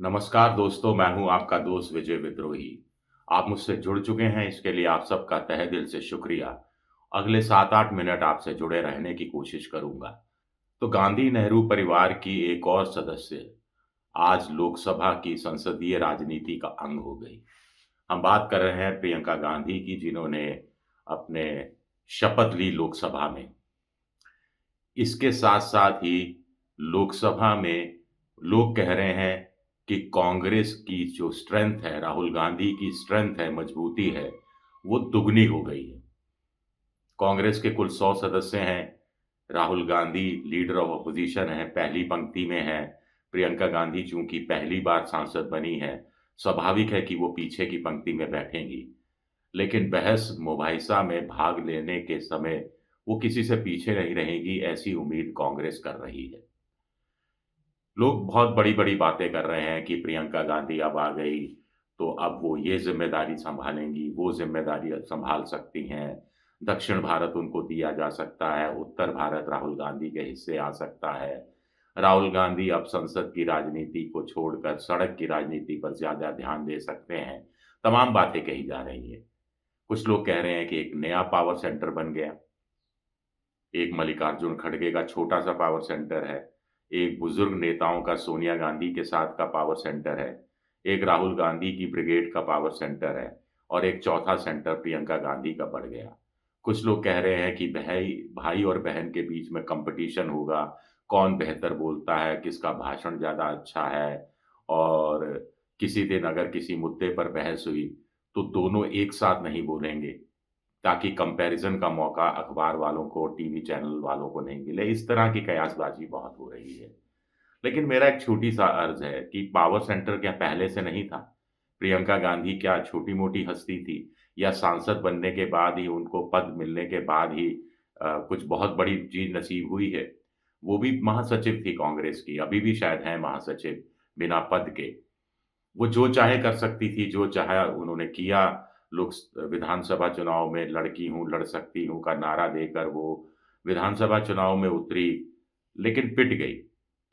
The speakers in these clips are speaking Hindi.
नमस्कार दोस्तों, मैं हूं आपका दोस्त विजय विद्रोही। आप मुझसे जुड़ चुके हैं, इसके लिए आप सबका तहे दिल से शुक्रिया। अगले 7-8 मिनट आपसे जुड़े रहने की कोशिश करूंगा। तो गांधी नेहरू परिवार की एक और सदस्य आज लोकसभा की संसदीय राजनीति का अंग हो गई। हम बात कर रहे हैं प्रियंका गांधी की, जिन्होंने अपने शपथ ली लोकसभा में। इसके साथ-साथ ही लोकसभा में लोग कह रहे हैं कि कांग्रेस की जो स्ट्रेंथ है, राहुल गांधी की स्ट्रेंथ है, मजबूती है, वो दुगनी हो गई है। कांग्रेस के कुल 100 सदस्य हैं। Rahul Gandhi leader of opposition हैं, पहली पंक्ति में हैं। प्रियंका गांधी चूँकि पहली बार सांसद बनी हैं, स्वाभाविक है कि वो पीछे की पंक्ति में बैठेंगी। लेकिन बहस-मुबाहिसा में भाग लेने के समय वो किसी से पीछे नहीं रहेंगी, ऐसी उम्मीद कांग्रेस कर रही है। लोग बहुत बड़ी-बड़ी बातें कर रहे हैं कि प्रियंका गांधी अब आ गई, तो अब वो ये ज़िम्मेदारी सँभालेंगी, वो ज़िम्मेदारी सँभाल सकती हैं। दक्षिण भारत उनको दिया जा सकता है, उत्तर भारत राहुल गांधी के हिस्से आ सकता है। राहुल गांधी अब संसद की राजनीति को छोड़कर सड़क की राजनीति पर ज़्यादा ध्यान दे सकते हैं। तमाम बातें कही जा रही हैं। कुछ लोग कह रहे हैं कि एक नया पावर सेंटर बन गया। एक मल्लिकार्जुन खड़गे का छोटा-सा पावर सेंटर है, एक बुजुर्ग नेताओं का सोनिया गांधी के साथ का पावर सेंटर है, एक राहुल गांधी की ब्रिगेड का पावर सेंटर है और एक चौथा सेंटर प्रियंका गांधी का बढ़ गया। कुछ लोग कह रहे हैं कि भाई भाई और बहन के बीच में कॉम्पिटिशन होगा, कौन बेहतर बोलता है, किसका भाषण ज़्यादा अच्छा है और किसी दिन अगर किसी मुद्दे पर बहस हुई, तो दोनों एक साथ नहीं बोलेंगे। ताकि कंपैरिज़न का मौका अखबार वालों को, टीवी चैनल वालों को नहीं मिले। इस तरह की कयासबाज़ी बहुत हो रही है। लेकिन मेरा एक छोटी-सा अर्ज़ है कि पावर सेंटर क्या पहले से नहीं था? प्रियंका गांधी क्या छोटी-मोटी हस्ती थी या सांसद बनने के बाद ही उनको पद मिलने के बाद ही कुछ बहुत बड़ी चीज़ नसीब हुई है? वो भी महासचिव थी कांग्रेस की, अभी भी शायद हैं महासचिव, बिना पद के। वो जो चाहे कर सकती थी, जो चाहा उन्होंने किया। लोक विधानसभा चुनाव में लड़की हूँ, लड़ सकती हूँ का नारा देकर वो विधानसभा चुनाव में उतरी, लेकिन पिट गई।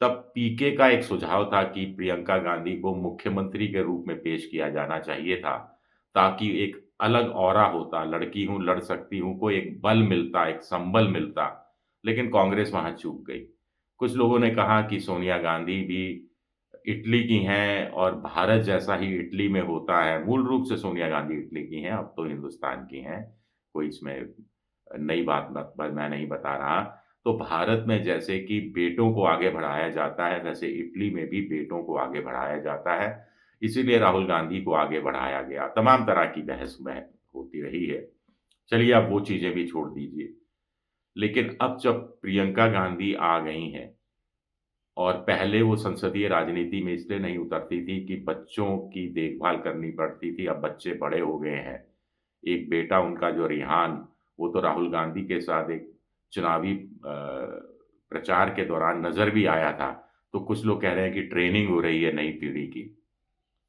तब पीके का एक सुझाव था कि प्रियंका गांधी को मुख्यमंत्री के रूप में पेश किया जाना चाहिए था, ताकि एक अलग ऑरा होता, लड़की हूँ, लड़ सकती हूँ को एक बल मिलता, एक संबल मिलता, लेकिन कांग्रेस वहाँ चूक गई। कुछ लोगों ने कहा कि सोनिया गांधी भी इटली की हैं और भारत जैसा ही इटली में होता है। मूल रूप से सोनिया गांधी इटली की हैं, अब तो हिंदुस्तान की हैं। कोई इसमें नई बात मैं नहीं बता रहा। तो भारत में जैसे कि बेटों को आगे बढ़ाया जाता है, वैसे इटली में भी बेटों को आगे बढ़ाया जाता है। इसीलिए राहुल गांधी को आगे बढ़ाया गया। तमाम तरह की बहस होती रही है। चलिए अब वो चीज़ें भी छोड़ दीजिए। लेकिन अब जब प्रियंका गांधी आ गई हैं और पहले वो संसदीय राजनीति में इसलिए नहीं उतरती थी कि बच्चों की देखभाल करनी पड़ती थी, अब बच्चे बड़े हो गए हैं। एक बेटा उनका जो रिहान, वो तो राहुल गांधी के साथ एक चुनावी प्रचार के दौरान नज़र भी आया था। तो कुछ लोग कह रहे हैं कि ट्रेनिंग हो रही है नई पीढ़ी की।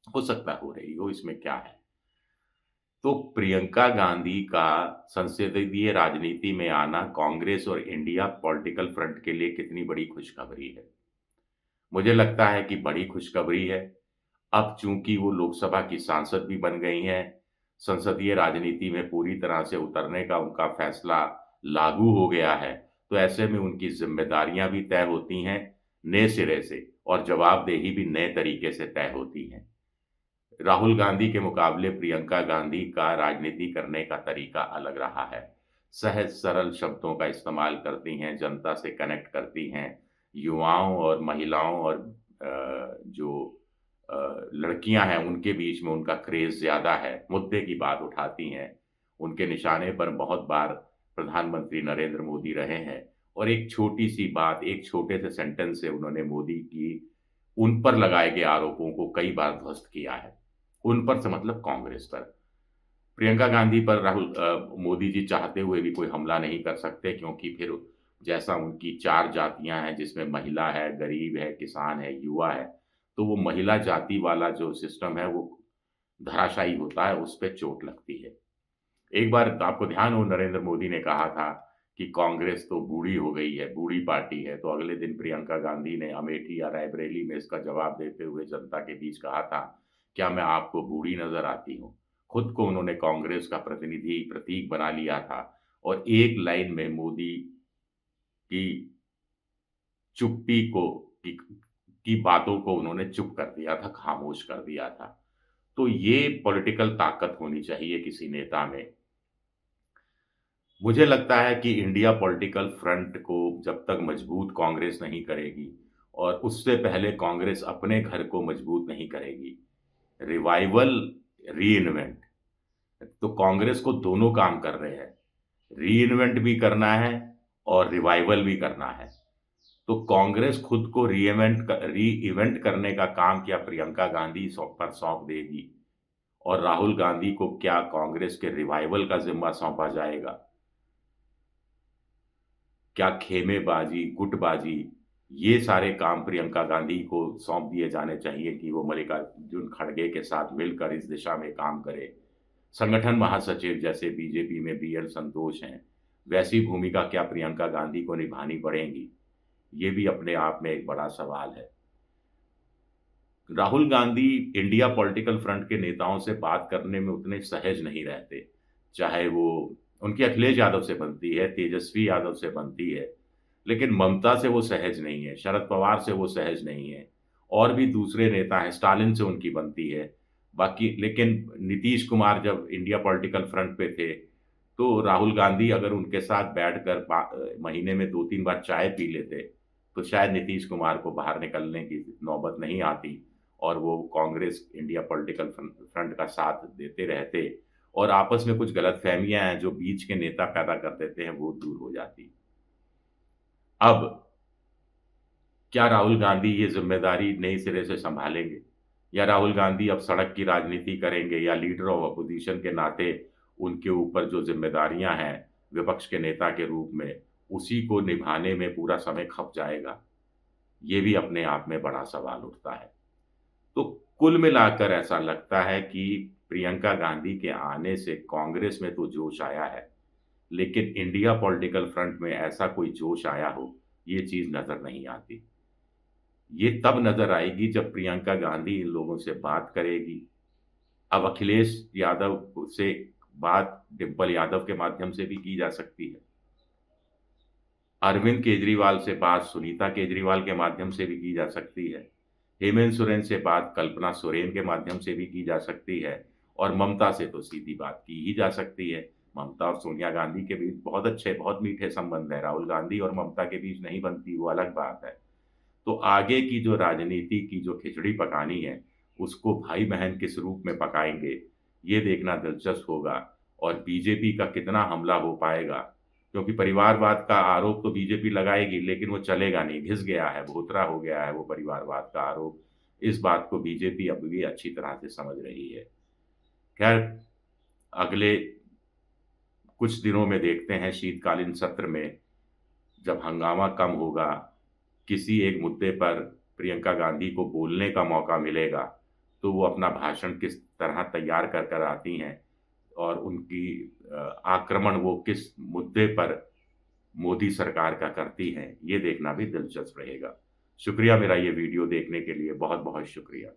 हो सकता है हो रही हो, इसमें क्या है? तो प्रियंका गांधी का संसदीय राजनीति में आना कांग्रेस और इंडिया पॉलिटिकल फ्रंट के लिए कितनी बड़ी खुशखबरी है। मुझे लगता है कि बड़ी खुशखबरी है। अब चूँकि वो लोकसभा की सांसद भी बन गई हैं, संसदीय राजनीति में पूरी तरह से उतरने का उनका फैसला लागू हो गया है, तो ऐसे में उनकी ज़िम्मेदारियाँ भी तय होती हैं, नए सिरे से और जवाबदेही भी नए तरीके से तय होती है। राहुल गांधी के मुकाबले प्रियंका गांधी का राजनीति करने का तरीका अलग रहा है। सहज सरल शब्दों का इस्तेमाल करती हैं, जनता से कनेक्ट करती हैं, युवाओं और महिलाओं और जो लड़कियां हैं उनके बीच में उनका क्रेज़ ज़्यादा है, मुद्दे की बात उठाती हैं। उनके निशाने पर बहुत बार प्रधानमंत्री नरेंद्र मोदी रहे हैं और एक छोटी-सी बात, एक छोटे से सेंटेंस से उन्होंने मोदी की उन पर लगाए गए आरोपों को कई बार ध्वस्त किया है। उन पर से मतलब कांग्रेस पर। प्रियंका गांधी पर मोदी जी चाहते हुए भी कोई हमला नहीं कर सकते क्योंकि फिर जैसा उनकी 4 जातियाँ हैं जिसमें महिला है, गरीब है, किसान है, युवा है, तो वो महिला जाति वाला जो सिस्टम है वो धराशायी होता है, उस पे चोट लगती है। एक बार आपको ध्यान हो नरेंद्र मोदी ने कहा था कि कांग्रेस तो बूढ़ी हो गई है, बूढ़ी पार्टी है, तो अगले दिन प्रियंका गांधी ने अमेठी या रायबरेली में इसका जवाब देते हुए जनता के बीच कहा था, क्या मैं आपको बूढ़ी नज़र आती हूँ? खुद को उन्होंने कांग्रेस का प्रतिनिधि, प्रतीक बना लिया था और एक लाइन में मोदी की चुप्पी को की की बातों को उन्होंने चुप कर दिया था, खामोश कर दिया था। तो ये पॉलिटिकल ताकत होनी चाहिए किसी नेता में। मुझे लगता है कि इंडिया पॉलिटिकल फ्रंट को जब तक मजबूत कांग्रेस नहीं करेगी और उससे पहले कांग्रेस अपने घर को मजबूत नहीं करेगी। रिवाइवल, रीइन्वेंट, तो कांग्रेस को दोनों काम कर रहे हैं। रीइन्वेंट भी करना है और रिवाइवल भी करना है। तो कांग्रेस खुद को री इवेंट करने का काम क्या प्रियंका गांधी पर सौंप देगी और राहुल गांधी को क्या कांग्रेस के रिवाइवल का जिम्मा सौंपा जाएगा? क्या खेमेबाजी, गुटबाजी, ये सारे काम प्रियंका गांधी को सौंप दिए जाने चाहिए कि वो मल्लिकार्जुन खड़गे के साथ मिलकर इस दिशा में काम करे। संगठन महासचिव जैसे बीजेपी में बीएल संतोष हैं, वैसी भूमिका क्या प्रियंका गांधी को निभानी पड़ेगी? ये भी अपने आप में एक बड़ा सवाल है। Rahul Gandhi India political front के नेताओं से बात करने में उतने सहज नहीं रहते। चाहे वो उनकी अखिलेश यादव से बनती है, तेजस्वी यादव से बनती है, लेकिन ममता से वो सहज नहीं है, शरद पवार से वो सहज नहीं है, और भी दूसरे नेता हैं, स्टालिन से उनकी बनती है। बाकी लेकिन नीतीश कुमार जब इंडिया पॉलिटिकल फ्रंट पे थे, तो राहुल गांधी अगर उनके साथ बैठकर महीने में 2-3 बार चाय पी लेते, तो शायद नीतीश कुमार को बाहर निकलने की नौबत नहीं आती और वो कांग्रेस इंडिया पॉलिटिकल फ्रंट का साथ देते रहते और आपस में कुछ गलतफ़हमियाँ हैं जो बीच के नेता पैदा कर देते हैं, वो दूर हो जाती। अब क्या राहुल गांधी ये ज़िम्मेदारी नए सिरे से सँभालेंगे? या राहुल गांधी अब सड़क की राजनीति करेंगे या लीडर ऑफ अपोज़िशन के नाते उनके ऊपर जो ज़िम्मेदारियाँ हैं, विपक्ष के नेता के रूप में, उसी को निभाने में पूरा समय खप जाएगा? ये भी अपने आप में बड़ा सवाल उठता है। तो कुल मिलाकर ऐसा लगता है कि प्रियंका गांधी के आने से कांग्रेस में तो जोश आया है, लेकिन इंडिया पॉलिटिकल फ्रंट में ऐसा कोई जोश आया हो, ये चीज़ नज़र नहीं आती। ये तब नज़र आएगी जब प्रियंका गांधी इन लोगों से बात करेगी। अब अखिलेश यादव से बात डिंपल यादव के माध्यम से भी की जा सकती है। अरविंद केजरीवाल से बात सुनीता केजरीवाल के माध्यम से भी की जा सकती है। हेमंत सोरेन से बात कल्पना सोरेन के माध्यम से भी की जा सकती है और ममता से तो सीधी बात की ही जा सकती है। ममता और सोनिया गांधी के बीच बहुत अच्छे, बहुत मीठे संबंध हैं। राहुल गांधी और ममता के बीच नहीं बनती, वो अलग बात है। तो आगे की जो राजनीति की जो खिचड़ी पकानी है, उसको भाई-बहन किस रूप में पकाएँगे, ये देखना दिलचस्प होगा और बीजेपी का कितना हमला हो पाएगा, क्योंकि परिवारवाद का आरोप तो बीजेपी लगाएगी, लेकिन वो चलेगा नहीं, घिस गया है, भोथरा हो गया है वो परिवारवाद का आरोप। इस बात को बीजेपी अब भी अच्छी तरह से समझ रही है। खैर, अगले कुछ दिनों में देखते हैं शीतकालीन सत्र में जब हंगामा कम होगा, किसी एक मुद्दे पर प्रियंका गांधी को बोलने का मौका मिलेगा, तो वो अपना भाषण किस तरह तैयार कर कर आती हैं और उनकी आक्रमण वो किस मुद्दे पर मोदी सरकार का करती हैं, ये देखना भी दिलचस्प रहेगा। शुक्रिया मेरा ये वीडियो देखने के लिए, बहुत-बहुत शुक्रिया।